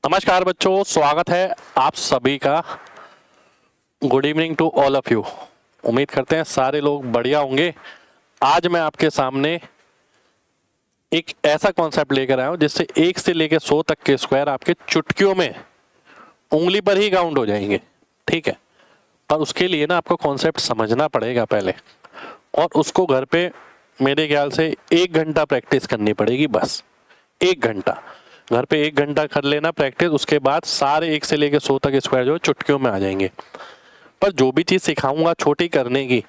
नमस्कार बच्चों, स्वागत है आप सभी का। Good evening to all of you. उम्मीद करते हैं सारे लोग बढ़िया होंगे। आज मैं आपके सामने एक ऐसा कॉन्सेप्ट लेकर आया हूं जिससे 1 से लेकर 100 तक के स्क्वायर आपके चुटकियों में उंगली पर ही काउंट हो जाएंगे। ठीक है, पर उसके लिए ना आपको कॉन्सेप्ट समझना पड़ेगा पहले, और उसको घर पे मेरे ख्याल से 1 घंटा प्रैक्टिस करनी पड़ेगी। बस 1 घंटा घर पे 1 घंटा कर लेना प्रैक्टिस। उसके बाद सारे 1 से लेकर 100 तक स्क्वायर जो है चुटकियों में आ जाएंगे। पर जो भी चीज़ सिखाऊंगा छोटी करने की,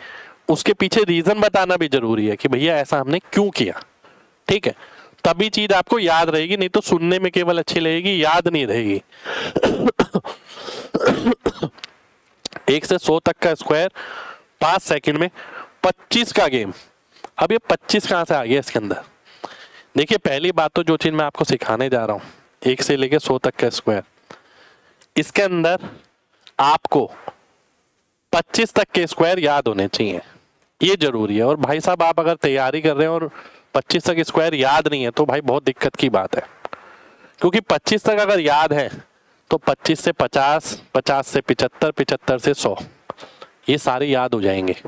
उसके पीछे रीज़न बताना भी जरूरी है कि भैया ऐसा हमने क्यों किया। ठीक है, तभी चीज़ आपको याद रहेगी, नहीं तो सुनने में केवल अच्छी लगेगी, याद नहीं रहेगी। 1 से 100 तक का स्क्वायर 5 सेकंड में 25 का गेम। अब ये 25 कहाँ से आ गया इसके अंदर? देखिए, पहली बात तो जो चीज मैं आपको सिखाने जा रहा हूं 1 से लेकर 100 तक का स्क्वायर, इसके अंदर आपको 25 तक के स्क्वायर याद होने चाहिए, ये जरूरी है। और भाई साहब, आप अगर तैयारी कर रहे हैं और 25 तक स्क्वायर याद नहीं है तो भाई बहुत दिक्कत की बात है। क्योंकि 25 तक अगर याद है तो 25 से 50, 50 से 75, 75 से 100, ये सारे याद हो जाएंगे।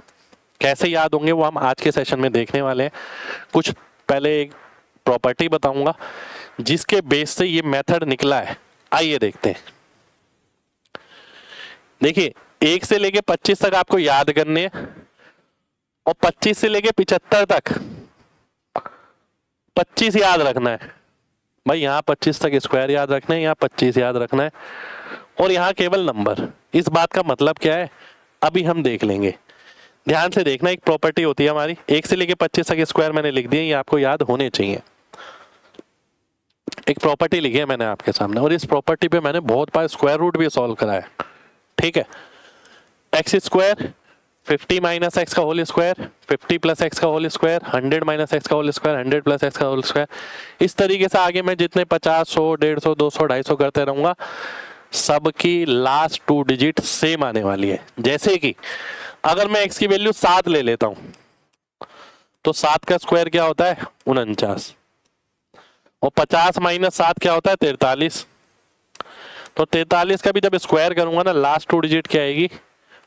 कैसे याद होंगे वो हम आज के सेशन में देखने वाले हैं। कुछ पहले एक प्रॉपर्टी बताऊंगा जिसके बेस से ये मेथड निकला है। आइए देखते हैं। देखिए, 1 से लेके 25 तक आपको याद करने हैं, और 25 से लेके 75 तक 25 याद रखना है। भाई यहाँ 25 तक स्क्वायर याद रखना है, यहाँ 25 याद रखना है, और यहाँ केवल नंबर। इस बात का मतलब क्या है अभी हम देख लेंगे। ध्यान से देखना, एक प्रॉपर्टी होती है हमारी, 1 से लेके 25 तक स्क्वायर मैंने लिख दिए, ये आपको याद होने चाहिए। एक प्रॉपर्टी लिखी है मैंने आपके सामने, और इस प्रॉपर्टी पे मैंने बहुत बार स्क्वायर रूट भी सॉल्व करा है। ठीक है, एक्स स्क्वायर 50 माइनस एक्स का होल स्क्वायर, 50 प्लस एक्स का होल स्क्वायर, 100 माइनस एक्स का होल स्क्वायर, 100 प्लस एक्स का होल स्क्वायर। इस तरीके से आगे मैं जितने 50, 100, 150, 200, 250 करते रहूंगा, सबकी लास्ट 2 डिजिट सेम आने वाली है। जैसे कि अगर मैं एक्स की वैल्यू 7 ले लेता हूं तो 7 का स्क्वायर क्या होता है? 49। और 50 माइनस 7 क्या होता है? 43। तो 43 का भी जब स्क्वायर करूंगा ना, लास्ट 2 डिजिट क्या आएगी?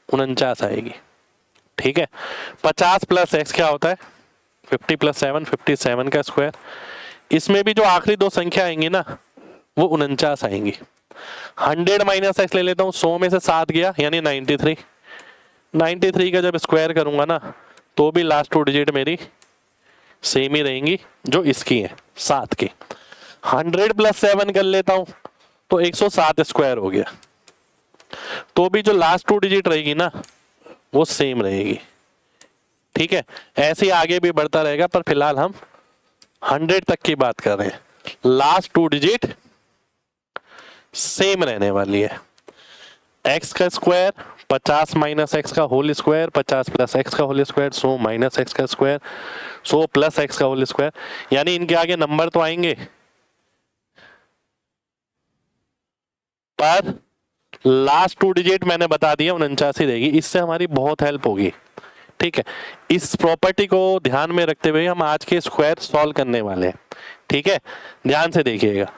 49 आएगी। ठीक है, 50 प्लस एक्स क्या होता है? 50 प्लस 7, 57 का स्क्वायर। इसमें भी जो आखिरी 2 संख्या आएंगी ना, वो 49 आएंगी। 100 माइनस एक्स ले लेता हूं, 100 में से 7 गया यानी 93। 93 का जब स्क्वायर करूंगा ना, तो भी लास्ट 2 डिजिट मेरी सेम ही रहेंगी जो इसकी है, 7 की। 100 प्लस 7 कर लेता हूं तो 107 स्क्वायर हो गया, तो भी जो लास्ट 2 डिजिट रहेगी ना वो सेम रहेगी। ठीक है, ऐसे आगे भी बढ़ता रहेगा, पर फिलहाल हम 100 तक की बात कर रहे हैं। लास्ट 2 डिजिट सेम रहने वाली है। एक्स का स्क्वायर 50 माइनस एक्स का होल स्क्वायर, 50 प्लस एक्स का होल स्क्वायर, 100 माइनस एक्स का स्क्वायर, 100 प्लस एक्स का होल स्क्वायर। यानी इनके आगे नंबर तो आएंगे, पर लास्ट 2 डिजिट मैंने बता दिया 49 रहेगी। इससे हमारी बहुत हेल्प होगी। ठीक है, इस प्रॉपर्टी को ध्यान में रखते हुए हम आज के स्क्वायर सॉल्व करने वाले हैं। ठीक है, ध्यान से देखिएगा।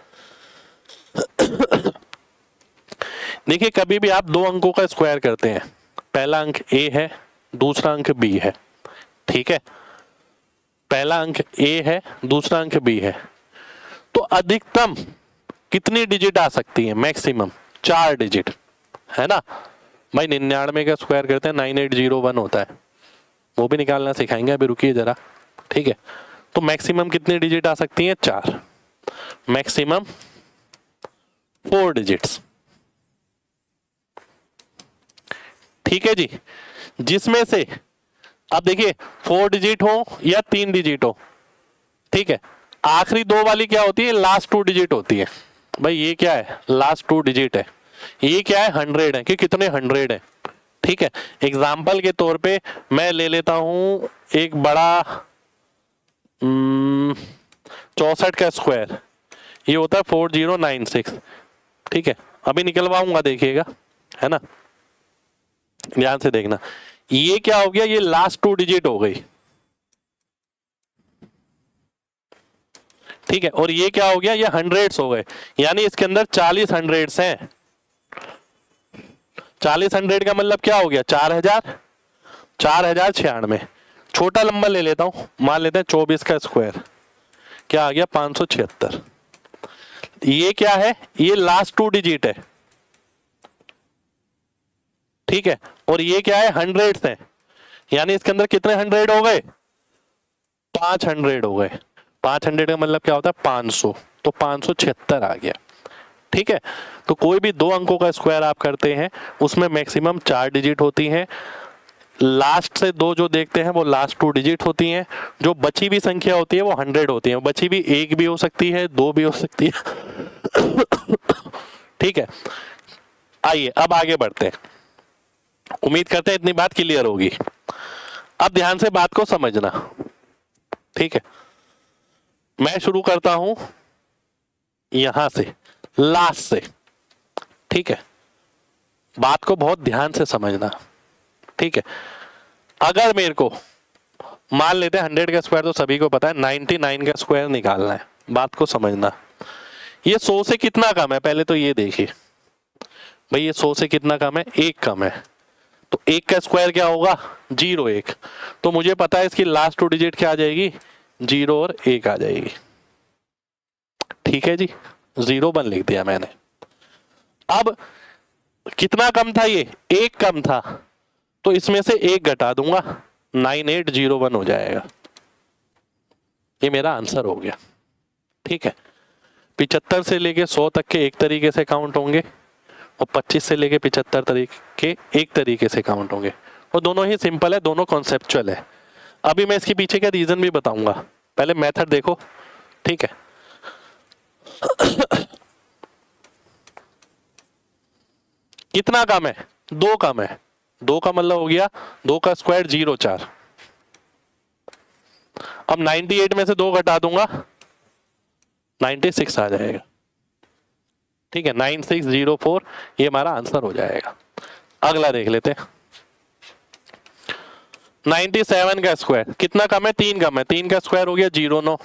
देखिए, कभी भी आप 2 अंकों का स्क्वायर करते हैं, पहला अंक ए है, दूसरा अंक बी है। ठीक है, पहला अंक ए है, दूसरा अंक बी है, तो अधिकतम कितनी डिजिट आ सकती है? मैक्सिमम 4 डिजिट, है ना भाई। 99 का स्क्वायर करते हैं 9801 होता है, वो भी निकालना सिखाएंगे, अभी रुकिए जरा। ठीक है, तो मैक्सिमम कितनी डिजिट आ सकती है? 4। Maximum 4 digits. ठीक है जी, जिसमें से अब देखिए 4 डिजिट हो या 3 डिजिट हो, ठीक है, आखिरी 2 वाली क्या होती है? लास्ट 2 डिजिट होती है। भाई ये क्या है? लास्ट 2 डिजिट है। ये क्या है? 100 है, कि कितने 100 है। ठीक है, एग्जाम्पल के तौर पे मैं ले लेता हूं एक बड़ा 64 का स्क्वायर, ये होता है 4096। ठीक है, अभी निकलवाऊंगा, देखिएगा, है ना, ध्यान से देखना। ये क्या हो गया? ये लास्ट 2 डिजिट हो गई। ठीक है, और ये क्या हो गया, ये हंड्रेड्स हो गए, यानी इसके अंदर 40 हंड्रेड्स हैं। 40 हंड्रेड का मतलब क्या हो गया, 4000, 4096। छोटा नंबर ले लेता हूं, मान लेते हैं 24 का स्क्वायर, क्या आ गया 576। ये क्या है, ये लास्ट 2 डिजिट है, ठीक है, और ये क्या है, हंड्रेड्स है, यानी इसके अंदर कितने हंड्रेड हो गए, 500 हो गए। 500 का मतलब क्या होता है 500, तो 576 आ गया। ठीक है, तो कोई भी 2 अंकों का स्क्वायर आप करते हैं उसमें मैक्सिमम 4 डिजिट होती हैं, लास्ट से 2 जो देखते हैं वो लास्ट 2 डिजिट होती हैं, जो बची हुई संख्या होती है वो 100 होती है, बची हुई 1 भी हो सकती है, 2 भी हो सकती है। ठीक है, आइए अब आगे बढ़ते हैं, उम्मीद करते हैं इतनी बात क्लियर होगी। अब ध्यान से बात को समझना, ठीक है, मैं शुरू करता हूं यहां से, लास्ट से, ठीक है, बात को बहुत ध्यान से समझना, ठीक है। अगर मेरे को मान लेते हैं 100 का स्क्वायर तो सभी को पता है, 99 का स्क्वायर निकालना है, बात को समझना। ये 100 से कितना कम है, पहले तो ये देखिए भाई, ये 100 से कितना कम है, 1 कम है, तो 1 का स्क्वायर क्या होगा, 0 1, तो मुझे पता है इसकी लास्ट 2 डिजिट क्या आ जाएगी, 0 और 1 आ जाएगी। ठीक है जी, 0 1 लिख दिया मैंने। अब कितना कम था, ये 1 कम था, तो इसमें से 1 घटा दूंगा, 9801 हो जाएगा। ये मेरा आंसर हो गया। ठीक है, 75 से लेके 100 तक के एक तरीके से काउंट होंगे और 25 से लेके 75 तरीके एक तरीके से काउंट होंगे, और दोनों ही सिंपल है, दोनों कॉन्सेप्चुअल है। अभी मैं इसके पीछे का रीजन भी बताऊंगा, पहले मेथड देखो। ठीक है, कितना कम है, 2 कम है, 2 का मतलब हो गया 2 का स्क्वायर 04। अब 98 में से 2 घटा दूंगा, 96 आ जाएगा। ठीक है, 9604, ये हमारा आंसर हो जाएगा। अगला देख लेते हैं, 97 का स्क्वायर कितना कम है, 3 कम है, 3 का स्क्वायर हो गया 09,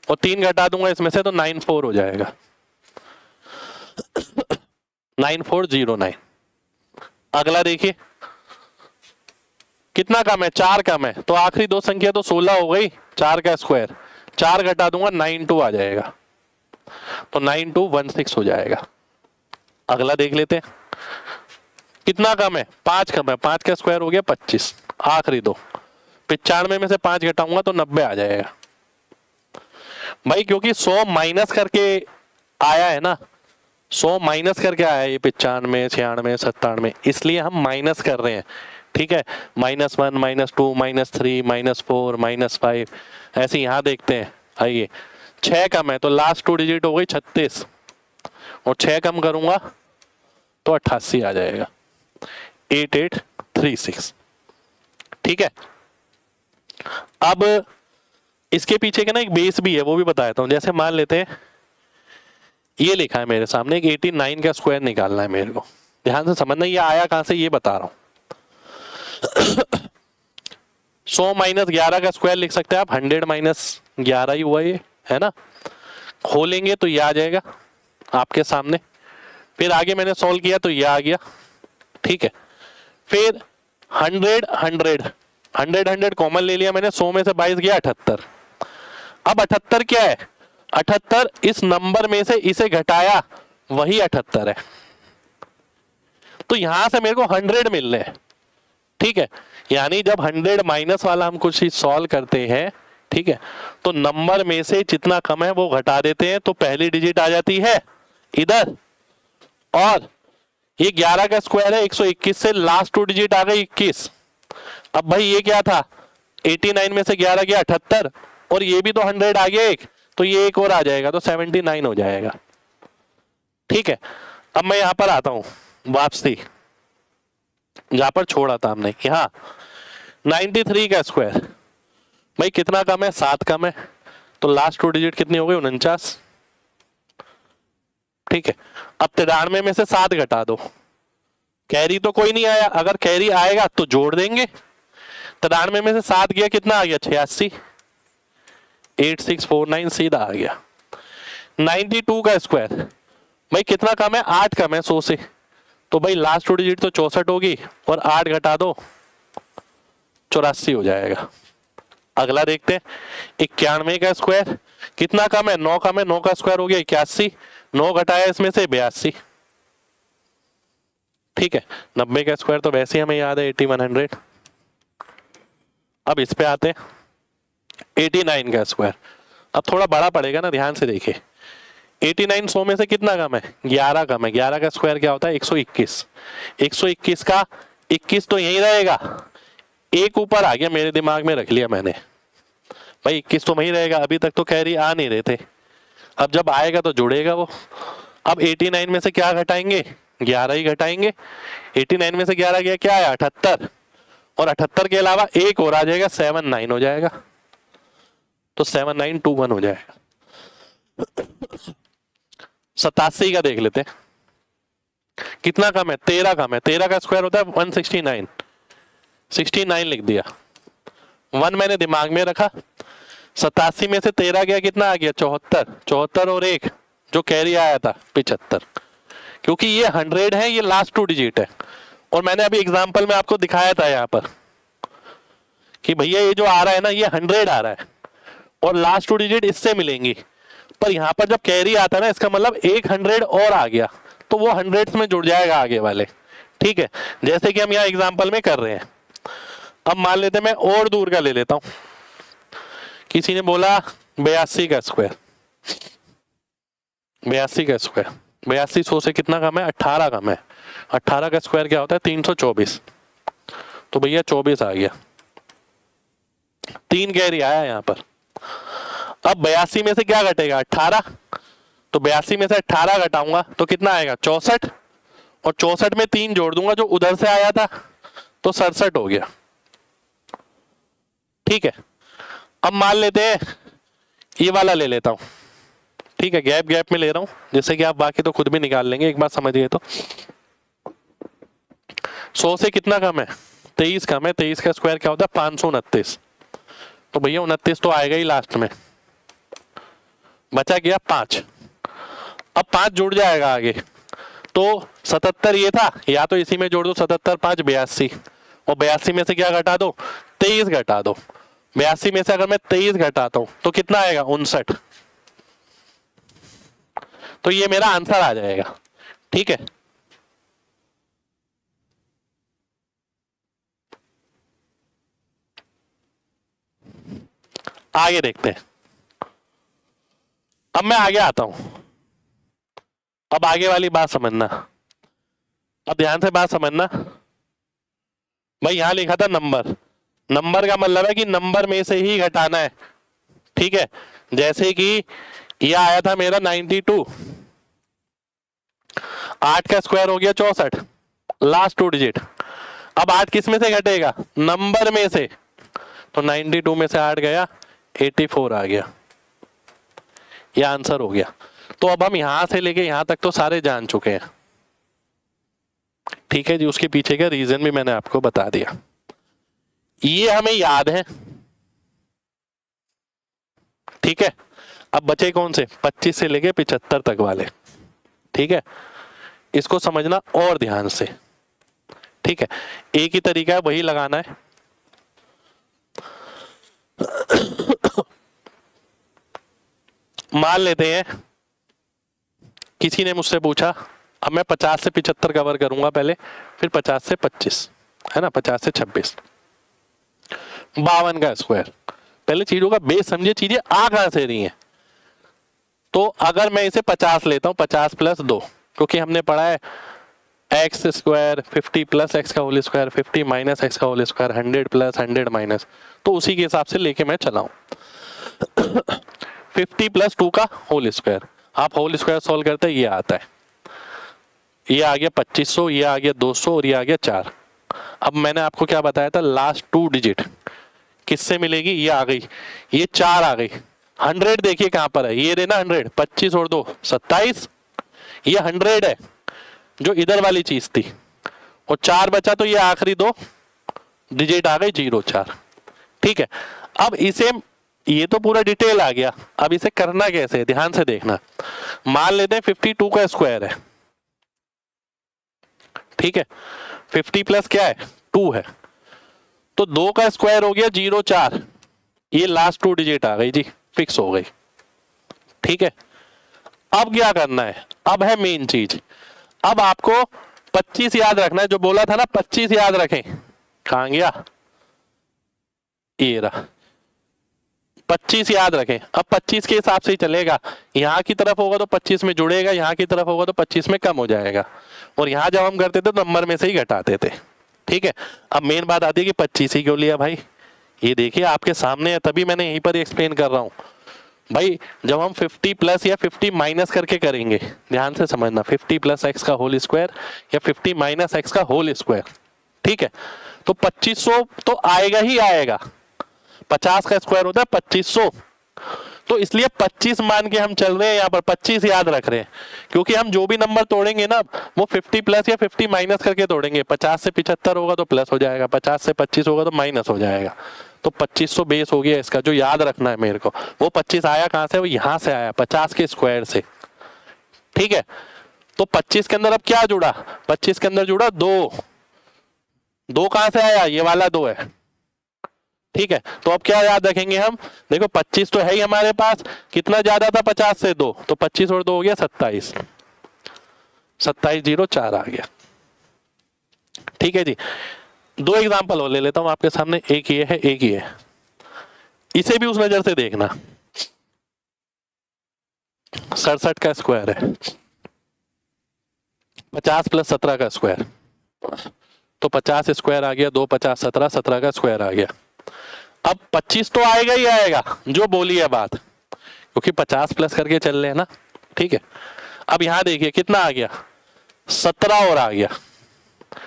और 3 घटा दूंगा इसमें से तो 94 हो जाएगा, 9409। अगला देखिए, कितना कम है, 4 कम है, तो आखिरी 2 संख्या तो 16 हो गई, 4 का स्क्वायर, 4 घटा दूंगा 92 आ जाएगा, तो 9216 हो जाएगा। अगला देख लेते हैं, कितना कम है, 5 कम है, 5 का स्क्वायर हो गया 25, आखिरी 2, 95 में से 5 घटाऊंगा तो 90 आ जाएगा। भाई क्योंकि 100 माइनस करके आया है ना, 100 माइनस करके आया है, ये 95 96 97, इसलिए हम माइनस कर रहे हैं। ठीक है, -1 -2 -3 -4 -5, ऐसे यहां देखते हैं। आइए, 6 कम है तो लास्ट 2 डिजिट हो गई 36, और 6 कम करूंगा तो 88 आ जाएगा, 8836। ठीक है, अब इसके पीछे का ना एक बेस भी है, वो भी बताता हूं। जैसे मान लेते हैं ये लिखा है मेरे सामने, एक 89 का स्क्वायर निकालना है मेरे को, ध्यान से समझना, ये आया कहां से ये बता रहा हूं। 100 माइनस 11 का स्क्वायर लिख सकते हैं आप, 100 माइनस 11 ही हुआ ये, है ना। खोलेंगे तो ये आ जाएगा आपके सामने, फिर आगे मैंने सॉल्व किया तो ये आ गया। ठीक है, फिर 100 100 100 100 कॉमन ले लिया मैंने, 100 में से 22 गया 78। अब 78 क्या है, 78 इस नंबर में से इसे घटाया वही 78 है, तो यहां से मेरे को 100 मिल रहे हैं। ठीक है, यानी जब 100 माइनस वाला हम कुछ ही सॉल्व करते हैं, ठीक है, तो नंबर में से जितना कम है वो घटा देते हैं, तो पहली डिजिट आ जाती है इधर, और ये 11 का स्क्वायर है 121 से लास्ट 2 डिजिट आ गई 21। अब भाई ये क्या था, 89 में से 11 गया 78, और ये भी तो 100 आ गया एक, तो ये एक और आ जाएगा तो 79 हो जाएगा। ठीक है, अब मैं यहां पर आता हूं वापसी, जहां पर छोड़ा था हमने, यहां 93 का स्क्वायर, भाई कितना कम है, 7 कम है, तो लास्ट 2 डिजिट कितनी हो गई, 49। ठीक है, अब 93 में से 7 घटा दो, कैरी तो कोई नहीं आया, अगर कैरी आएगा तो जोड़ देंगे। 93 में से 7 गया कितना आ गया, 86, 8649 सीधा आ गया। 92 का स्क्वायर भाई कितना कम है, 8 कम है 100 से, तो भाई लास्ट टू डिजिट तो 64 होगी और 8 घटा दो 84 हो जाएगा। अगला देखते हैं 91 का स्क्वायर कितना कम है, 9 कम है, 9 का स्क्वायर हो गया 81, 9 घटाया इसमें से 82। ठीक है, 90 का स्क्वायर तो वैसे ही हमें याद है 8100। अब इस पे आते हैं 89 का स्क्वायर, अब थोड़ा बड़ा पड़ेगा ना, ध्यान से देखिए। 89 100 में से कितना कम है, 11 कम है। 11 का स्क्वायर क्या होता है 121। 121 का 21 तो यही रहेगा, एक ऊपर आ गया, मेरे दिमाग में रख लिया मैंने भाई 21 तो वही रहेगा, अभी तक तो कैरी आ नहीं रहे थे, अब जब आएगा तो जुड़ेगा वो। अब 89 में से क्या घटाएंगे, 11 ही घटाएंगे। 89 में से 11 गया क्या है 78, और 78 के अलावा एक और आ जाएगा 79 हो जाएगा, तो 7921 हो जाएगा। 87 का देख लेते हैं कितना कम है, 13 कम है। 13 का स्क्वायर होता है 169, 69 लिख दिया, 1 मैंने दिमाग में रखा। 87 में से 13 गया कितना आ गया 74, 74 और एक जो कैरी आया था 75, क्योंकि ये 100 है, ये लास्ट टू डिजिट है। और मैंने अभी एग्जांपल में आपको दिखाया था यहाँ पर कि भैया ये जो आ रहा है ना ये 100 आ रहा है और लास्ट टू डिजिट इससे मिलेंगी, पर यहाँ पर जब कैरी आता है ना इसका मतलब एक 100 और आ गया तो वो 100 में जुड़ जाएगा आगे वाले। ठीक है, जैसे कि हम यहाँ एग्जाम्पल में कर रहे हैं। अब मान लेते हैं मैं और दूर का ले लेता हूं, किसी ने बोला 82 का स्क्वायर, 82 का स्क्वायर, 82 100 से कितना कम है 18 कम है। 18 का स्क्वायर क्या होता है 324, तो भैया 24 आ गया, 3 कैरी आया यहाँ पर। अब 82 में से क्या घटेगा 18, तो 82 में से 18 घटाऊंगा तो कितना आएगा 64, और 64 में 3 जोड़ दूंगा जो उधर से आया था तो 67 हो गया। ठीक है, अब मान लेते हैं ये वाला ले लेता हूं। ठीक है, गैप गैप में ले रहा हूं जिससे कि आप बाकी तो खुद भी निकाल लेंगे, एक बार समझिए तो। 100 से कितना कम है 23 कम है, 23 का स्क्वायर क्या होता है 529, तो भैया 29 तो आएगा ही लास्ट में, बचा गया 5। अब 5 जुड़ जाएगा आगे, तो 77 ये था, या तो इसी में जोड़ दो 77 5 82, और 82 में से क्या घटा दो 23 घटा दो। 82 में से अगर मैं 23 घटाता हूं तो कितना आएगा 59, तो ये मेरा आंसर आ जाएगा। ठीक है, आगे देखते हैं। अब मैं आगे आता हूं, अब आगे वाली बात समझना, अब ध्यान से बात समझना। भाई यहां लिखा था नंबर, नंबर का मतलब है कि नंबर में से ही घटाना है। ठीक है, जैसे कि ये आया था मेरा 92, 8 का स्क्वायर हो गया 64, लास्ट टू डिजिट। अब 8 किस में से घटेगा नंबर में से, तो 92 में से 8 गया 84 आ गया, ये आंसर हो गया। तो अब हम यहां से लेके यहां तक तो सारे जान चुके हैं। ठीक है जी, उसके पीछे का रीजन भी मैंने आपको बता दिया, ये हमें याद है। ठीक है, अब बचे कौन से 25 से लेके 75 तक वाले। ठीक है, इसको समझना और ध्यान से। ठीक है, एक ही तरीका है वही लगाना है। मान लेते हैं किसी ने मुझसे पूछा, अब मैं 50 से 75 कवर करूंगा पहले, फिर 50 से 25 है ना, 50 से 26, 52 का स्क्वायर। पहले चीजों का बेस समझिए, चीजें आ कहां से रही हैं। तो अगर मैं इसे 50 लेता हूं, 50 प्लस 2, क्योंकि हमने पढ़ा है एक्स स्क्वायर 50 प्लस एक्स का होल स्क्वायर 50 माइनस एक्स का होल स्क्वायर 100 प्लस 100 माइनस, तो उसी के हिसाब से लेके मैं चलाऊं। 50 प्लस 2 का होल स्क्वायर, आप होल स्क्वायर सॉल्व करते हैं, ये आता है, ये आ गया 2500, ये आ गया 200 और ये आ गया 4। अब मैंने आपको क्या बताया था, लास्ट टू डिजिट किससे मिलेगी, ये आ गई, ये 4 आ गई। 100 देखिए कहां पर है, ये देना 100, 25 और 2 27, ये 100 है जो इधर वाली चीज थी, और 4 बचा तो ये आखिरी 2 डिजिट आ गई 0 4। ठीक है, अब इसे ये तो पूरा डिटेल आ गया। अब इसे करना कैसे है, ध्यान से देखना। मान लेते हैं 52 का स्क्वायर है, ठीक है। 50 प्लस क्या है, 2 है, तो 2 का स्क्वायर हो गया 0,4। ये लास्ट 2 डिजिट आ गई जी, फिक्स हो गई, ठीक है। अब क्या करना है, अब है मेन चीज। अब आपको 25 याद रखना है, जो बोला था ना 25 याद रखें, कहां गया, ये रहा 25 याद रखें। अब 25 के हिसाब से ही चलेगा, यहां की तरफ होगा तो 25 में जुड़ेगा, यहां की तरफ होगा तो 25 में कम हो जाएगा। और यहां जब हम करते थे तो नंबर में से ही घटाते थे, ठीक है। अब मेन बात आती है कि 25 ही क्यों लिया भाई, ये देखिए आपके सामने है, तभी मैंने यहीं पर एक्सप्लेन कर रहा हूं भाई। जब हम 50 प्लस या 50 माइनस करके करेंगे, ध्यान से समझना, 50 प्लस एक्स का होल स्क्वायर या 50 माइनस एक्स का होल स्क्वायर, ठीक है, तो 2500 तो आएगा ही आएगा। 50 का स्क्वायर होता है 2500, तो इसलिए 25 मान के हम चल रहे हैं, यहाँ पर 25 याद रख रहे हैं, क्योंकि हम जो भी नंबर तोड़ेंगे ना वो 50 प्लस या 50 माइनस करके तोड़ेंगे। 50 से 75 होगा तो प्लस हो जाएगा, 50 से 25 होगा तो माइनस हो जाएगा। तो 2500 बेस हो गया इसका, जो याद रखना है मेरे को। वो 25 आया कहां से, वो यहां से आया 50 के स्क्वायर से, ठीक है। तो 25 के अंदर अब क्या जुड़ा, 25 के अंदर जुड़ा 2 कहां से आया, ये वाला 2 है, ठीक है। तो अब क्या याद रखेंगे हम, देखो 25 तो है ही हमारे पास, कितना ज्यादा था 50 से 2, तो 25 और 2 हो गया 27, 2704 आ गया, ठीक है जी। 2 एग्जांपल और ले लेता हूं आपके सामने, एक ये है एक ये है, इसे भी उस नजर से देखना। 67 का स्क्वायर है, 50 प्लस 17 का स्क्वायर, तो 50 स्क्वायर आ गया, 2 50 17, 17 का स्क्वायर आ गया। अब 25 तो आएगा ही आएगा, जो बोली है बात, क्योंकि 50 प्लस करके चल रहे हैं ना, ठीक है। अब यहां देखिए कितना आ गया, 17 और आ गया।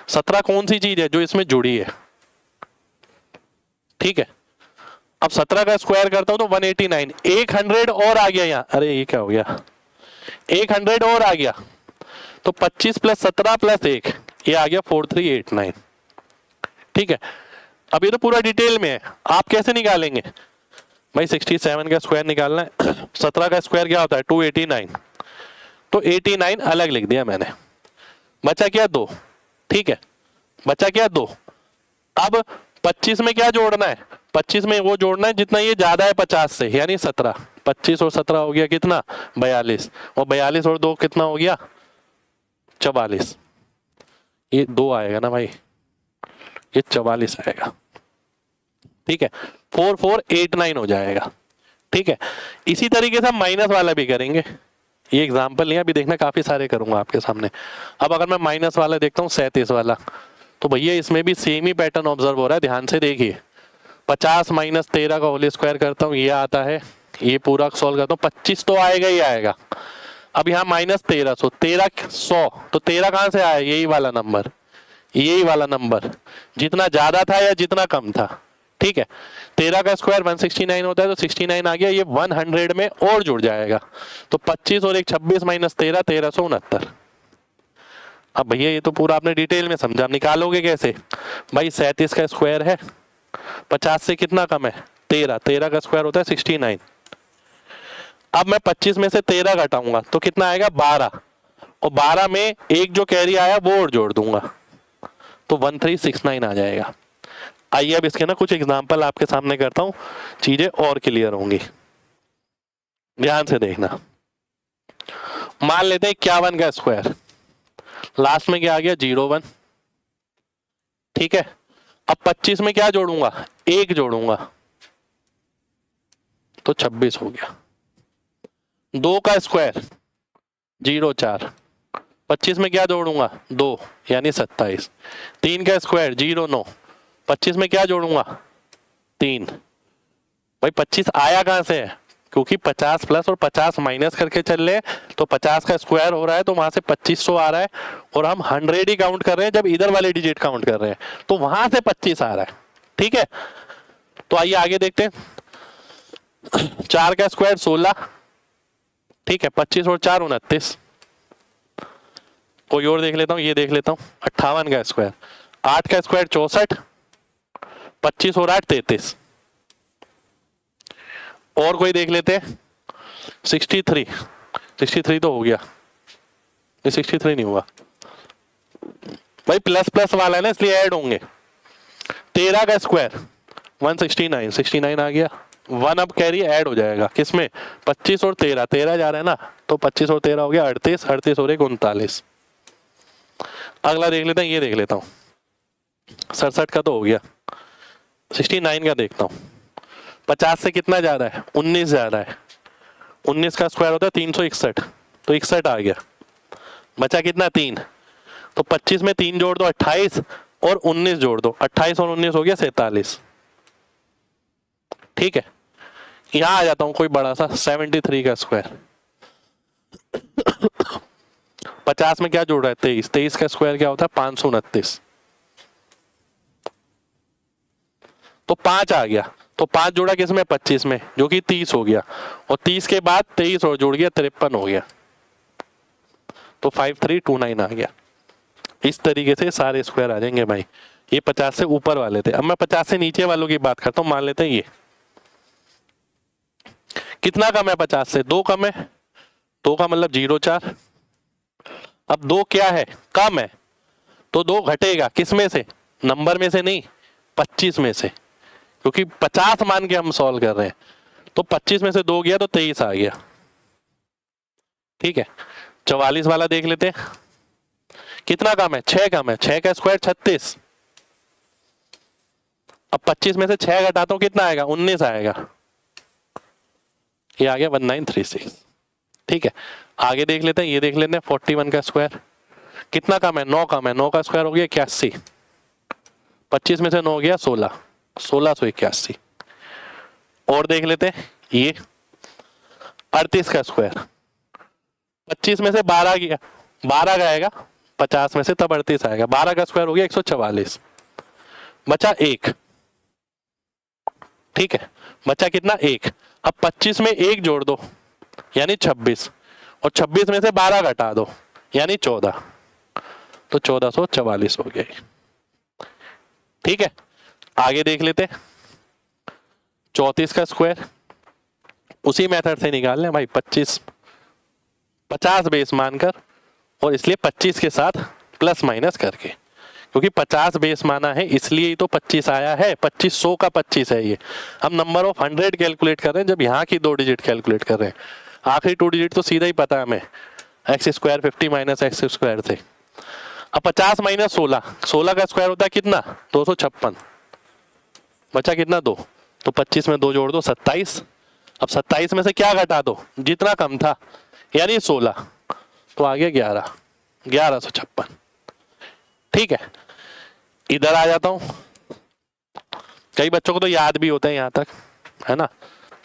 17 कौन सी चीज है, जो इसमें जुड़ी है, ठीक है। अब 17 का स्क्वायर करता हूं तो 189, 100 और आ गया यहाँ, अरे ये क्या हो गया, 100 और आ गया, तो 25 प्लस 17 प्लस 1, ये आ गया 4389, ठीक है। अब ये तो पूरा डिटेल में है, आप कैसे निकालेंगे भाई, 67 का स्क्वायर निकालना है, 17 का स्क्वायर क्या होता है 289, तो 89 अलग लिख दिया मैंने, बचा क्या 2, ठीक है, बचा क्या 2। अब 25 में क्या जोड़ना है, 25 में वो जोड़ना है जितना ये ज्यादा है 50 से, यानी 17, 25 और 17 हो गया कितना 42, और 42 और 2 कितना हो गया 44, ये 2 आएगा ना भाई, ये 44 आएगा, ठीक है। 4489 हो जाएगा, ठीक है। इसी तरीके से हम माइनस वाला भी करेंगे, ये एग्जांपल नहीं, अभी देखना काफी सारे करूंगा आपके सामने। अब अगर मैं माइनस वाला देखता हूँ 37 वाला, तो भैया इसमें भी सेम ही पैटर्न ऑब्जर्व हो रहा है, ध्यान से देखिए। 50 माइनस 13 का होल स्क्वायर करता हूँ, ये आता है, ये पूरा सॉल्व करता हूँ, 25 तो आएगा ही आएगा। अब यहाँ माइनस 1300, 1300, तो 13 कहां से आया, यही वाला नंबर, यही वाला नंबर, जितना ज्यादा था या जितना कम था, ठीक है। 13 का स्क्वायर 169 होता है, तो 69 आ गया, ये 100 में और जुड़ जाएगा, तो 25 और 1 26 माइनस 13, 1369। अब भैया ये तो पूरा आपने डिटेल में समझा, निकालोगे कैसे भाई, 37 का स्क्वायर है, 50 से कितना कम है 13, 13 का स्क्वायर होता है 69। अब मैं 25 में से 13 घटाऊंगा तो कितना आएगा 12, और 12 में एक जो कैरी आया वो और जोड़ दूंगा, तो 1369 आ जाएगा। आइए अब इसके ना कुछ एग्जांपल आपके सामने करता हूं, चीजें और क्लियर होंगी, ध्यान से देखना। मान लेते हैं 51 का स्क्वायर, लास्ट में क्या आ गया 01, ठीक है। अब 25 में क्या जोड़ूंगा, 1 जोड़ूंगा, तो 26 हो गया। 2 का स्क्वायर 04, 25 में क्या जोड़ूंगा 2, यानी 27। 3 का स्क्वायर 09, 25 में क्या जोड़ूंगा 3, भाई 25 आया कहां से है, क्योंकि 50 प्लस और 50 माइनस करके चल रहे हैं, तो 50 का स्क्वायर हो रहा है, तो वहां से 2500 आ रहा है, और हम 100 ही काउंट कर रहे हैं जब इधर वाले डिजिट काउंट कर रहे हैं, तो वहां से 25 आ रहा है, ठीक है। तो आइए आगे देखते हैं। 4 का स्क्वायर 16, ठीक है, 25 और 4 29। कोई और देख लेता हूं, ये देख लेता हूं, 58 का स्क्वायर, 8 का स्क्वायर 64, 25 और 8 33। और कोई देख लेते हैं। 63, 63 तो हो गया, ये 63 नहीं हुआ भाई, प्लस प्लस वाला है ना इसलिए ऐड होंगे। 13 का स्क्वायर 169, 69 आ गया। 1 अब कैरी ऐड हो जाएगा किसमें, 25 और 13, 13 जा रहा है ना, तो 25 और 13 हो गया 38, 38 और 1 39। अगला देख लेते हैं, ये देख लेता हूँ। 67 का तो हो गया, 69 का देखता हूँ। 50 से कितना जा रहा है, 19 जा रहा है। 19 का स्क्वायर होता है 361, तो 61 आ गया। बचा कितना, 3। तो 25 में 3 जोड़ दो 28 और 19 जोड़ दो, 28 और 19 हो गया 47। ठीक है, यहां आ जाता हूं कोई बड़ा सा, 73 का स्क्वायर। 50 में क्या जोड़ रहा है, 23, 23 का स्क्वायर क्या होता है 529, तो 5 आ गया। तो 5 जोड़ा किसमें, 25 में, जो कि 30 हो गया, और 30 के बाद 23 और जोड़ गया 53 हो गया, तो 5329 आ गया। इस तरीके से सारे स्क्वायर आ जाएंगे भाई। ये 50 से ऊपर वाले थे। अब मैं 50 से नीचे वालों की बात करता हूं। मान लेते हैं ये कितना कम है, 50 से 2 कम है, 2 का मतलब 0 4। अब 2 क्या है, कम है, तो 2 घटेगा किस में से, नंबर में से नहीं, 25 में से, क्योंकि 50 मान के हम सॉल्व कर रहे हैं। तो 25 में से 2 गया तो 23 आ गया। ठीक है, 44 वाला देख लेते हैं, कितना कम है, 6 कम है, 6 का स्क्वायर 36। अब 25 में से 6 घटाता हूं कितना आएगा, 19 आएगा, ये आ गया 1936। ठीक है, आगे देख लेते हैं, ये देख लेते हैं 41 का स्क्वायर कितना कम है, 9 कम है, 9 का स्क्वायर हो गया 81। 25 में से 9 गया 16, 1681। और देख लेते हैं ये 38 का स्क्वायर, 25 में से 12 गया, 12 का आएगा 50 में से, तब 38 आएगा। 12 का स्क्वायर हो गया 144, बचा 1। ठीक है, बचा कितना, 1। अब 25 में 1 जोड़ दो यानी 26, और 26 में से 12 घटा दो यानी 14, तो 1444 हो गया। ठीक है, आगे देख लेते हैं 34 का स्क्वायर, उसी मेथड से निकाल लें भाई। 25 50 बेस मानकर, और इसलिए 25 के साथ प्लस माइनस करके, क्योंकि 50 बेस माना है इसलिए ही तो 25 आया है। 2500 का 25 है ये। हम नंबर ऑफ 100 कैलकुलेट कर रहे हैं जब यहाँ की 2 डिजिट कैलकुलेट कर रहे हैं। आखिरी 2 डिजिट तो सीधा ही पता है हमें, x square 50 minus x square से। अब 50 माइनस 16, 16 का स्क्वायर होता है कितना, 256। बचा कितना, 2, तो 25 में 2 जोड़ दो 27। अब 27 में से क्या घटा दो, जितना कम था यानी 16, तो आ गया 11, 1156। ठीक है, इधर आ जाता हूं। कई बच्चों को तो याद भी होता है यहाँ तक, है ना,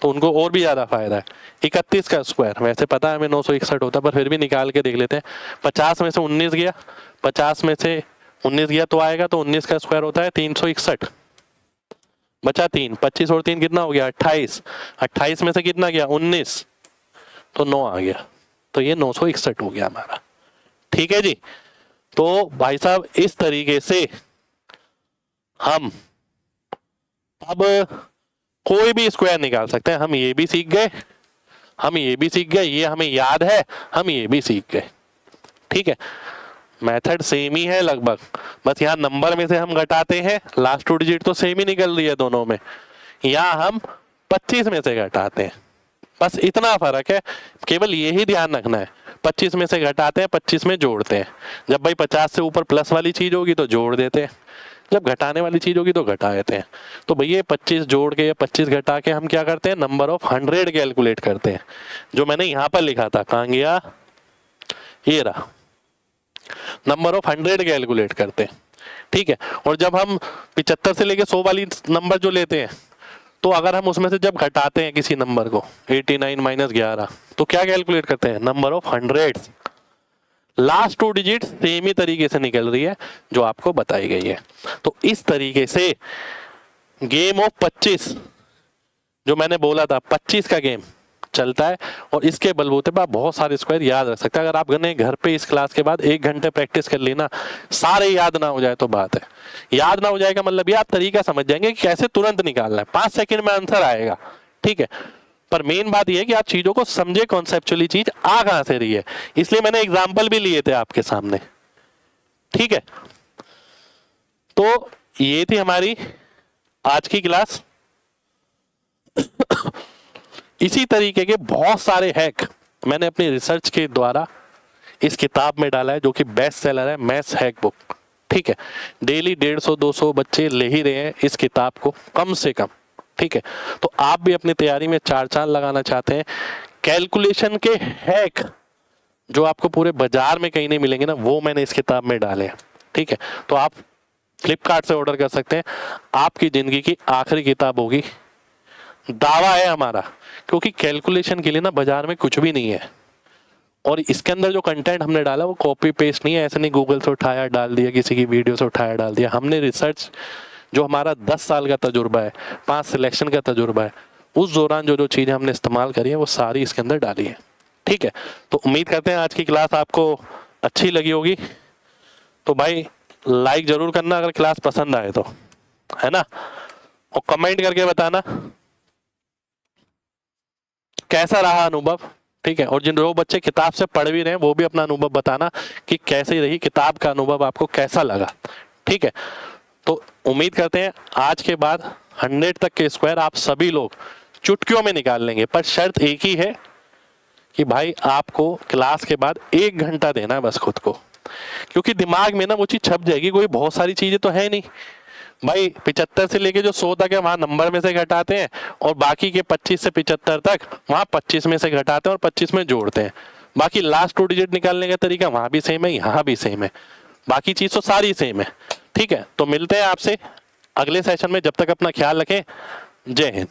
तो उनको और भी ज्यादा फायदा है। 31 का स्क्वायर, वैसे पता है हमें 961 होता है, पर फिर भी निकाल के देख लेते हैं। 50 में से 19 गया, 50 में से 19 गया तो आएगा, तो 19 का स्क्वायर होता है 361, बचा 3। 25 और 3 कितना हो गया, 28। 28 में से कितना गया, 19, तो 9 आ गया, तो ये 961 हो गया हमारा। ठीक है जी, तो भाई साहब इस तरीके से हम अब कोई भी स्क्वायर निकाल सकते हैं। हम ये भी सीख गए, हम ये भी सीख गए, ये हमें याद है, हम ये भी सीख गए। ठीक है, मेथड सेम ही है लगभग, बस यहाँ नंबर में से हम घटाते हैं, लास्ट 2 डिजिट तो सेम ही निकल रही है दोनों में, यहाँ हम 25 में से घटाते हैं, बस इतना फर्क है। केवल यही ध्यान रखना है, 25 में से घटाते हैं, 25 में जोड़ते हैं। जब भाई 50 से ऊपर प्लस वाली चीज होगी तो जोड़ देते हैं, जब घटाने वाली चीज होगी तो घटा देते हैं। तो भैया 25 जोड़ के या 25 घटा के हम क्या करते हैं, नंबर ऑफ 100 कैलकुलेट करते हैं, जो मैंने यहाँ पर लिखा था। कहाँ गया, ये रहा, नंबर ऑफ 100 कैलकुलेट करते हैं। ठीक है, और जब हम 75 से लेके 100 वाली नंबर जो लेते हैं, तो अगर हम उसमें से जब घटाते हैं किसी नंबर को 89 माइनस 11, तो क्या कैलकुलेट करते हैं, number of 100। Last 2 digit same ही तरीके से निकल रही है जो आपको बताई गई है। तो इस तरीके से गेम ऑफ 25 जो मैंने बोला था, 25 का गेम चलता है, और इसके बलबूते पर आप बहुत सारे स्क्वायर याद रख सकते हैं। अगर आपने घर पे इस क्लास के बाद 1 घंटे प्रैक्टिस कर लेना, सारे याद ना हो जाए तो बात है। याद ना हो जाएगा मतलब ये आप तरीका समझ जाएंगे कि कैसे तुरंत निकालना है, 5 सेकंड में आंसर आएगा। ठीक है, पर मेन बात यह है कि आप चीजों को समझे, कॉन्सेप्चुअली चीज आ कहां से रही है, इसलिए मैंने एग्जाम्पल भी लिए थे आपके सामने। ठीक है, तो ये थी हमारी आज की क्लास। इसी तरीके के बहुत सारे हैक मैंने अपनी रिसर्च के द्वारा इस किताब में डाला है, जो कि बेस्ट सेलर है, मैथ्स हैक बुक। ठीक है, डेली 150-200 बच्चे ले ही रहे हैं इस किताब को कम से कम। ठीक है, तो आप भी अपनी तैयारी में 4 चांद लगाना चाहते हैं, कैलकुलेशन के हैक जो आपको पूरे बाजार में कहीं नहीं मिलेंगे ना, वो मैंने इस किताब में डाले हैं। ठीक है, तो आप फ्लिपकार्ट से ऑर्डर कर सकते हैं, आपकी जिंदगी की आखिरी किताब होगी, दावा है हमारा, क्योंकि कैलकुलेशन के लिए ना बाजार में कुछ भी नहीं है। और इसके अंदर जो कंटेंट हमने डाला वो कॉपी पेस्ट नहीं है, ऐसे नहीं गूगल से उठाया डाल दिया, किसी की वीडियो से उठाया डाल दिया। हमने रिसर्च जो हमारा 10 साल का तजुर्बा है, 5 सिलेक्शन का तजुर्बा है, उस दौरान जो जो चीज़ें हमने इस्तेमाल करी है वो सारी इसके अंदर डाली है। ठीक है, तो उम्मीद करते हैं आज की क्लास आपको अच्छी लगी होगी। तो भाई लाइक जरूर करना अगर क्लास पसंद आए तो, है ना, और कमेंट करके बताना कैसा रहा अनुभव। ठीक है, और जिन जो बच्चे किताब से पढ़ भी रहे हैं वो भी अपना अनुभव बताना कि कैसी रही किताब का अनुभव, आपको कैसा लगा। ठीक है, तो उम्मीद करते हैं आज के बाद 100 तक के स्क्वायर आप सभी लोग चुटकियों में निकाल लेंगे, पर शर्त एक ही है कि भाई आपको क्लास के बाद 1 घंटा देना है बस खुद को, क्योंकि दिमाग में ना वो चीज छप जाएगी। कोई बहुत सारी चीजें तो है नहीं भाई, 75 से लेके जो 100 तक है वहां नंबर में से घटाते हैं, और बाकी के 25 से 75 तक वहां 25 में से घटाते हैं और 25 में जोड़ते हैं। बाकी लास्ट 2 डिजिट निकालने का तरीका वहां भी सेम है, यहाँ भी सेम है, बाकी चीज तो सारी सेम है। ठीक है, तो मिलते हैं आपसे अगले सेशन में, जब तक अपना ख्याल रखें। जय हिंद।